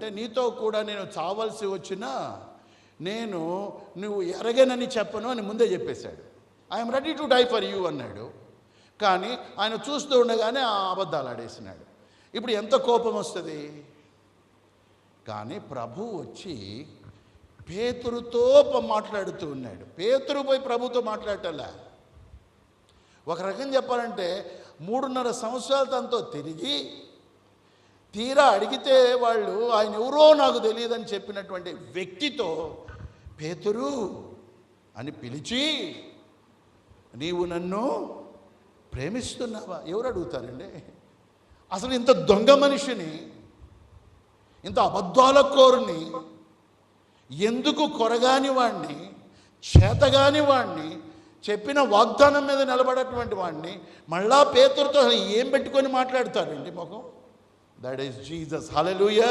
అంటే నీతో కూడా నేను చావాల్సి వచ్చినా నేను నువ్వు ఎరగనని చెప్పను అని ముందే చెప్పేశాడు. I'm ready to die for you అన్నాడు. కానీ ఆయన చూస్తూ ఉండగానే ఆ అబద్ధాలు ఆడేసినాడు. ఇప్పుడు ఎంత కోపం వస్తుంది. కానీ ప్రభు వచ్చి పేతురుతో మాట్లాడుతూ ఉన్నాడు. పేతురు పోయి ప్రభుతో మాట్లాడటంలా. ఒక రకం చెప్పాలంటే 3.5 సంవత్సరాలు తనతో తిరిగి తీరా అడిగితే వాళ్ళు ఆయన ఎవరో నాకు తెలియదని చెప్పినటువంటి వ్యక్తితో పేతురు అని పిలిచి నీవు నన్ను ప్రేమిస్తున్నావా? ఎవరు అడుగుతారండి? అసలు ఇంత దొంగ మనిషిని, ఇంత అబద్ధాల కోరుని, ఎందుకు కొరగాని వాణ్ణి, చేతగాని వాణ్ణి, చెప్పిన వాగ్దానం మీద నిలబడేటువంటి వాణ్ణి మళ్ళా పేతురుతో ఏం పెట్టుకొని మాట్లాడతారండి ముఖం? That is Jesus. హల్లెలూయా.